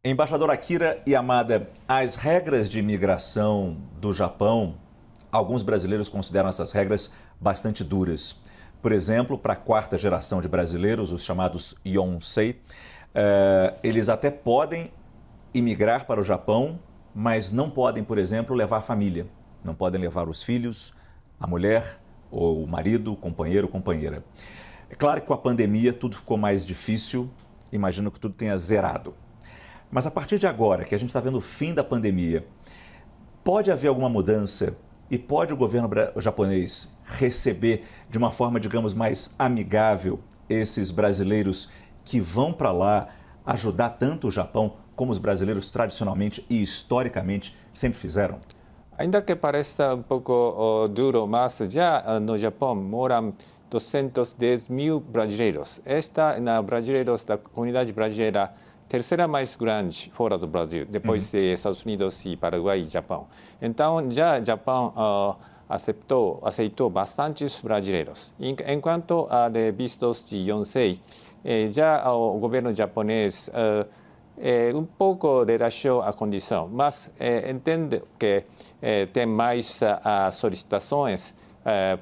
Embaixador Akira Yamada, as regras de imigração do Japão, alguns brasileiros consideram essas regras bastante duras. Por exemplo, para a quarta geração de brasileiros, os chamados Yonsei, eles até podem imigrar para o Japão, mas não podem, por exemplo, levar a família. Não podem levar os filhos, a mulher, ou o marido, o companheiro, companheira. É claro que com a pandemia tudo ficou mais difícil, imagino que tudo tenha zerado. Mas a partir de agora, que a gente está vendo o fim da pandemia, pode haver alguma mudança e pode o governo japonês receber de uma forma, digamos, mais amigável esses brasileiros que vão para lá ajudar tanto o Japão como os brasileiros tradicionalmente e historicamente sempre fizeram? Ainda que pareça um pouco duro, mas já no Japão moram 210.000 brasileiros. Esta é brasileiros da comunidade brasileira terceira mais grande fora do Brasil, depois de Estados Unidos e Paraguai e Japão. Então, já o Japão aceitou bastantes brasileiros. Enquanto de vistos de Yonsei, já o governo japonês um pouco relaxou a condição, mas entende que tem mais solicitações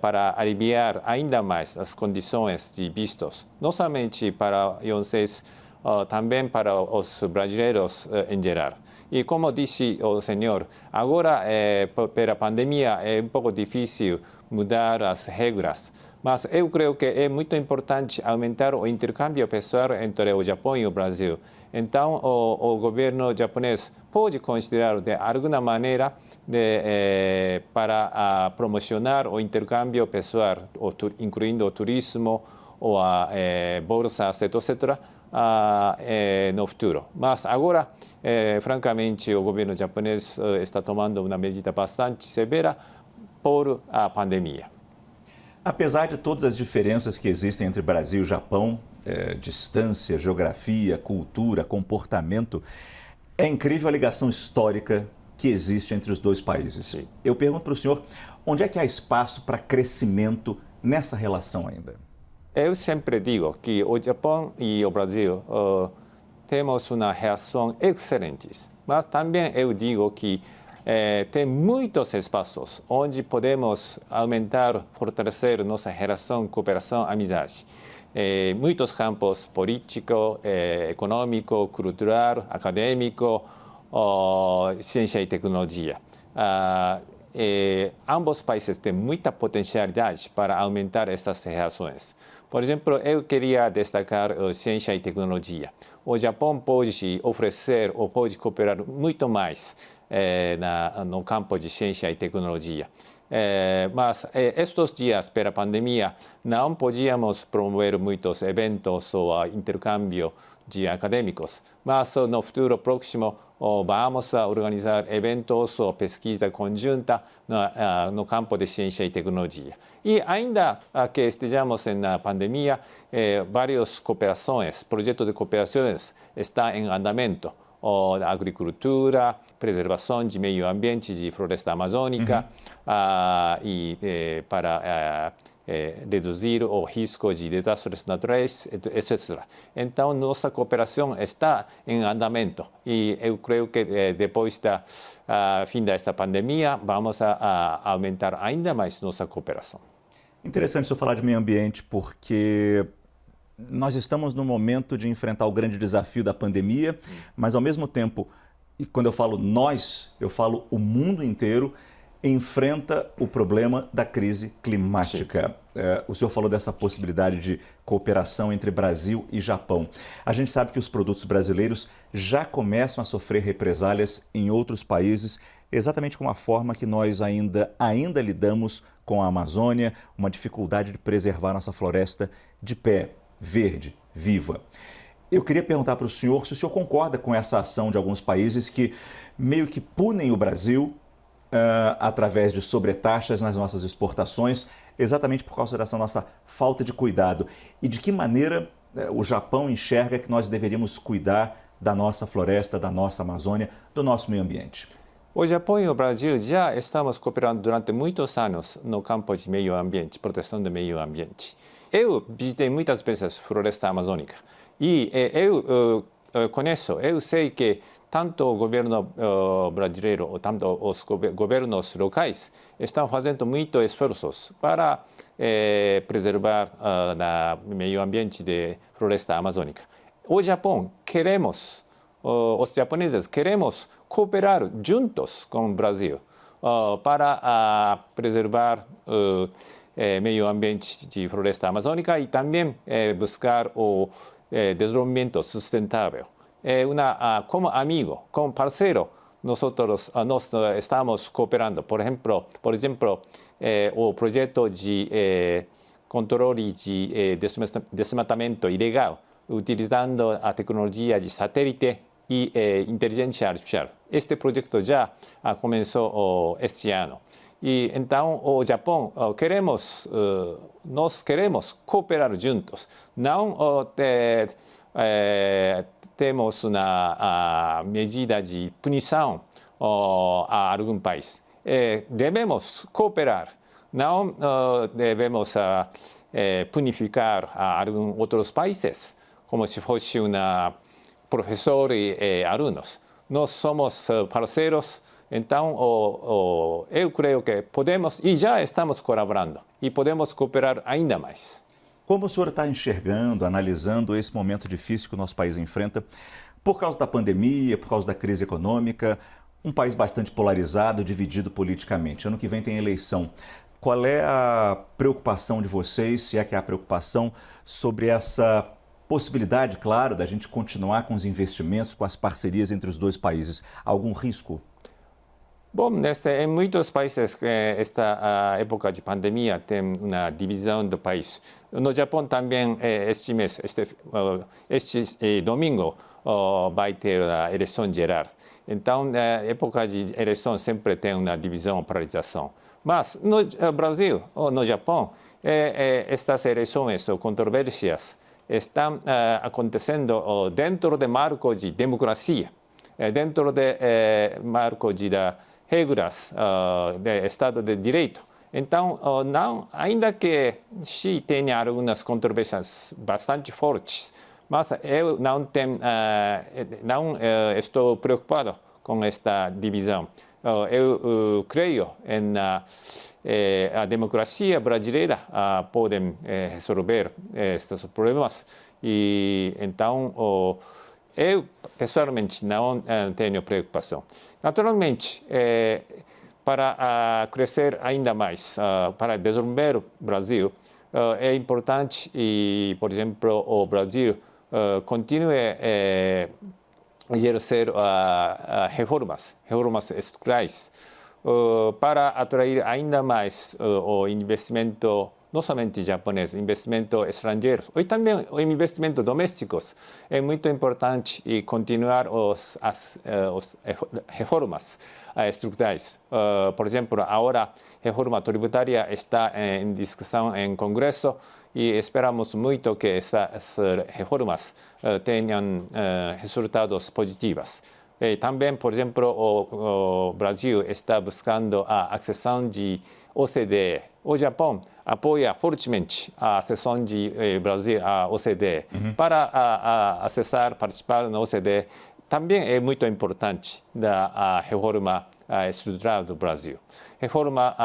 para aliviar ainda mais as condições de vistos, não somente para Yonseis, também para os brasileiros em geral. E como disse o senhor, agora, pela pandemia, é um pouco difícil mudar as regras. Mas eu creio que é muito importante aumentar o intercâmbio pessoal entre o Japão e o Brasil. Então, o governo japonês pode considerar, de alguma maneira, para promocionar o intercâmbio pessoal, incluindo o turismo, ou a bolsas, etc., no futuro. Mas agora, francamente, o governo japonês está tomando uma medida bastante severa por a pandemia. Apesar de todas as diferenças que existem entre Brasil e Japão, distância, geografia, cultura, comportamento, é incrível a ligação histórica que existe entre os dois países. Sim. Eu pergunto para o senhor, onde é que há espaço para crescimento nessa relação ainda? Eu sempre digo que o Japão e o Brasil temos uma relação excelente, mas também eu digo que tem muitos espaços onde podemos aumentar, fortalecer nossa relação, cooperação, amizade. Muitos campos político, econômico, cultural, acadêmico, ciência e tecnologia. Ambos países têm muita potencialidade para aumentar essas relações. Por exemplo, eu queria destacar ciência e tecnologia. O Japão pode oferecer ou pode cooperar muito mais no campo de ciência e tecnologia. Mas estes dias, pela pandemia, não podíamos promover muitos eventos ou intercâmbio de acadêmicos. Mas no futuro próximo, vamos organizar eventos ou pesquisa conjunta no campo de ciência e tecnologia. E ainda que estejamos na pandemia, várias cooperações, projetos de cooperações estão em andamento. Da agricultura, preservação de meio ambiente, de floresta amazônica, e para reduzir o risco de desastres naturais, etc. Então, nossa cooperação está em andamento e eu creio que depois da fim desta pandemia, vamos a aumentar ainda mais nossa cooperação. Interessante o senhor falar de meio ambiente, porque nós estamos no momento de enfrentar o grande desafio da pandemia, mas ao mesmo tempo, e quando eu falo nós, eu falo o mundo inteiro, enfrenta o problema da crise climática. O senhor falou dessa possibilidade de cooperação entre Brasil e Japão. A gente sabe que os produtos brasileiros já começam a sofrer represálias em outros países, exatamente com a forma que nós ainda lidamos com a Amazônia, uma dificuldade de preservar nossa floresta de pé, verde, viva. Eu queria perguntar para o senhor se o senhor concorda com essa ação de alguns países que meio que punem o Brasil através de sobretaxas nas nossas exportações, exatamente por causa dessa nossa falta de cuidado. E de que maneira o Japão enxerga que nós deveríamos cuidar da nossa floresta, da nossa Amazônia, do nosso meio ambiente? O Japão e o Brasil já estamos cooperando durante muitos anos no campo de meio ambiente, proteção do meio ambiente. Eu visitei muitas vezes a floresta amazônica e eu com isso, eu sei que tanto o governo brasileiro ou tanto os governos locais estão fazendo muitos esforços para preservar o meio ambiente de floresta amazônica. O Japão os japoneses queremos cooperar juntos com o Brasil para preservar o meio ambiente de floresta amazônica e também buscar o desenvolvimento sustentável. Como amigo, como parceiro, nós estamos cooperando. Por exemplo, o projeto de controle de desmatamento ilegal, utilizando a tecnologia de satélite e inteligência artificial. Este projeto já começou este ano. E então o Japão nós queremos cooperar juntos. Não temos uma medida de punição a algum país. Devemos cooperar. Não devemos punificar a alguns outros países, como se fosse professor e alunos. Nós somos parceiros, então eu creio que podemos, e já estamos colaborando, e podemos cooperar ainda mais. Como o senhor está enxergando, analisando esse momento difícil que o nosso país enfrenta, por causa da pandemia, por causa da crise econômica, um país bastante polarizado, dividido politicamente. Ano que vem tem eleição. Qual é a preocupação de vocês, se é que há preocupação, sobre essa possibilidade, claro, da gente continuar com os investimentos, com as parcerias entre os dois países? Algum risco? Bom, em muitos países, esta época de pandemia tem uma divisão do país. No Japão também, este mês, este domingo, vai ter a eleição geral. Então, na época de eleição sempre tem uma divisão, polarização. Mas no Brasil ou no Japão, estas eleições ou controvérsias estão acontecendo dentro do marco de democracia, dentro do marco de regras do Estado de Direito. Então, ainda que se tenha algumas controvérsias bastante fortes, mas eu não estou preocupado com esta divisão. Eu creio a democracia brasileira pode resolver estes problemas e então eu pessoalmente não tenho preocupação. Naturalmente, para crescer ainda mais, para desenvolver o Brasil, é importante e, por exemplo, o Brasil continue a exercer reformas estruturais para atrair ainda mais o investimento, não somente japonês, investimento estrangeiro, e também o investimento domésticos. É muito importante e continuar as reformas estruturais. Por exemplo, agora a reforma tributária está em discussão em Congresso e esperamos muito que essas reformas tenham resultados positivos. E também, por exemplo, o Brasil está buscando a accessão de OCDE. O Japão apoia fortemente a accessão de Brasil à OCDE. Para acessar, participar na OCDE, também é muito importante da reforma estrutural do Brasil. Reforma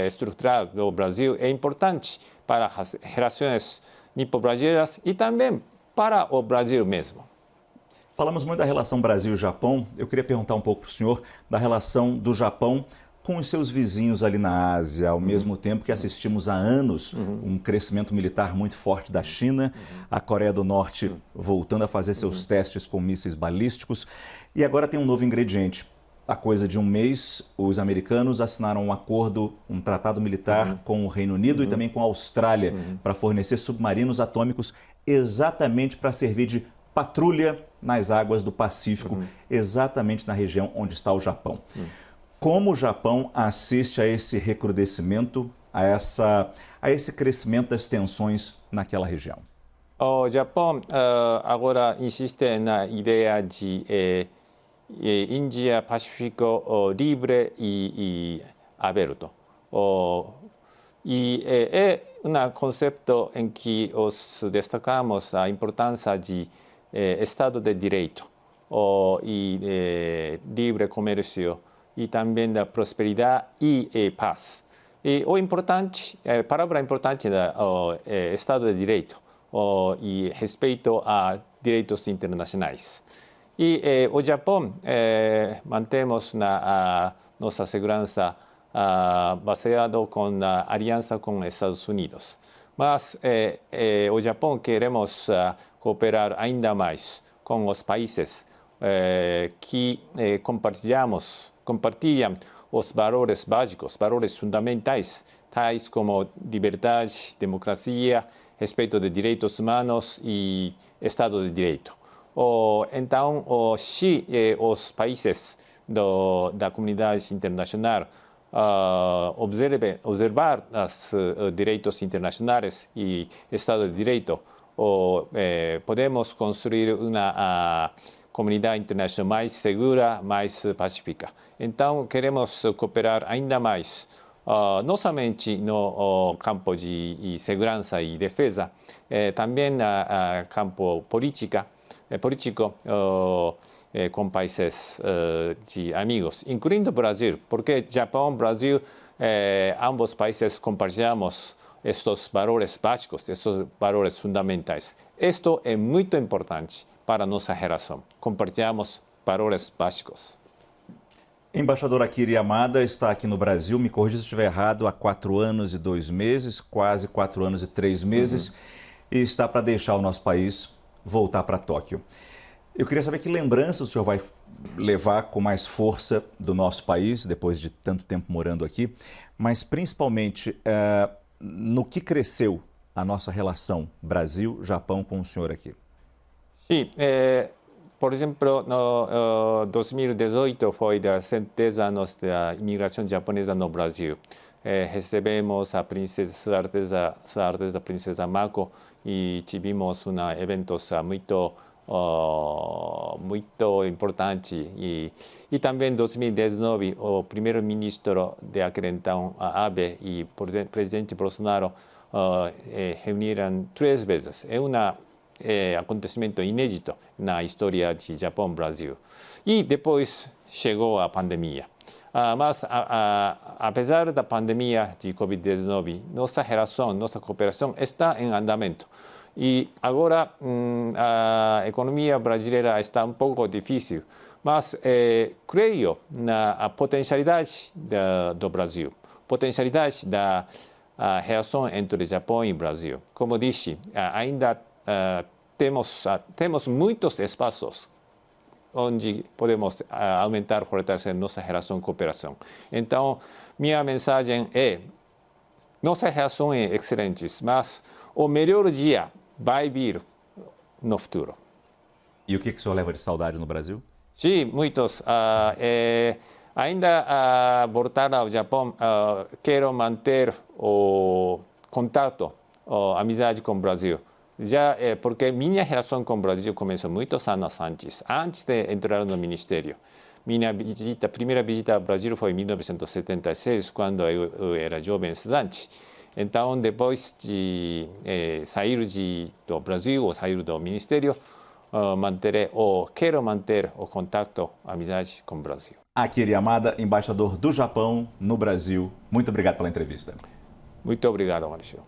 estrutural do Brasil é importante para as relações nipo-brasileiras e também para o Brasil mesmo. Falamos muito da relação Brasil-Japão. Eu queria perguntar um pouco para o senhor da relação do Japão com os seus vizinhos ali na Ásia, ao mesmo tempo que assistimos há anos um crescimento militar muito forte da China, a Coreia do Norte voltando a fazer seus testes com mísseis balísticos, e agora tem um novo ingrediente. Há coisa de um mês, os americanos assinaram um acordo, um tratado militar com o Reino Unido e também com a Austrália para fornecer submarinos atômicos exatamente para servir de patrulha nas águas do Pacífico, exatamente na região onde está o Japão. Como o Japão assiste a esse recrudescimento, a esse crescimento das tensões naquela região? O Japão agora insiste na ideia de Índia-Pacífico livre e aberto. E é um conceito em que destacamos a importância de Estado de Direito e livre comércio e também da prosperidade e paz. E a palavra importante é Estado de Direito e respeito a direitos internacionais. E o Japão mantemos nossa segurança baseado com a aliança com os Estados Unidos. Mas o Japão queremos cooperar ainda mais com os países que compartilham os valores básicos, valores fundamentais, tais como liberdade, democracia, respeito de direitos humanos e Estado de Direito. Então, se os países da comunidade internacional observar os direitos internacionais e Estado de Direito, podemos construir uma comunidade internacional mais segura, mais pacífica. Então, queremos cooperar ainda mais, não somente no campo de segurança e defesa, também no campo político, com países de amigos, incluindo o Brasil, porque Japão e Brasil, ambos países compartilhamos estes valores básicos, estes valores fundamentais. Isto é muito importante para nossa relação. Compartilhamos valores básicos. Embaixador Akira Yamada está aqui no Brasil, me corrija se estiver errado, há 4 anos e 2 meses, quase 4 anos e 3 meses, e está para deixar o nosso país voltar para Tóquio. Eu queria saber que lembranças o senhor vai levar com mais força do nosso país, depois de tanto tempo morando aqui, mas principalmente no que cresceu a nossa relação Brasil-Japão com o senhor aqui. Sim, por exemplo, no 2018 foi de 110 anos da imigração japonesa no Brasil. Recebemos a Sua Alteza Princesa Mako e tivemos eventos muito importante e também em 2019 o primeiro-ministro de aquele então Abe e o presidente Bolsonaro reuniram 3 vezes. É acontecimento inédito na história de Japão e Brasil. E depois chegou a pandemia. Mas apesar da pandemia de Covid-19, nossa relação, nossa cooperação está em andamento. E agora a economia brasileira está um pouco difícil, mas creio na potencialidade do Brasil, potencialidade da relação entre Japão e Brasil. Como disse, ainda temos muitos espaços onde podemos aumentar e fortalecer nossa relação e cooperação. Então, minha mensagem é: nossa relação é excelente, mas o melhor dia vai vir no futuro. E o que o senhor leva de saudade no Brasil? Sim, muitos. Ainda voltar ao Japão, quero manter o contato, a amizade com o Brasil. Já porque minha relação com o Brasil começou muitos anos antes de entrar no ministério. Minha primeira visita ao Brasil foi em 1976, quando eu era jovem estudante. Então, depois de sair do Brasil ou sair do ministério, quero manter o contato, a amizade com o Brasil. Akira Yamada, embaixador do Japão no Brasil. Muito obrigado pela entrevista. Muito obrigado, Maurício.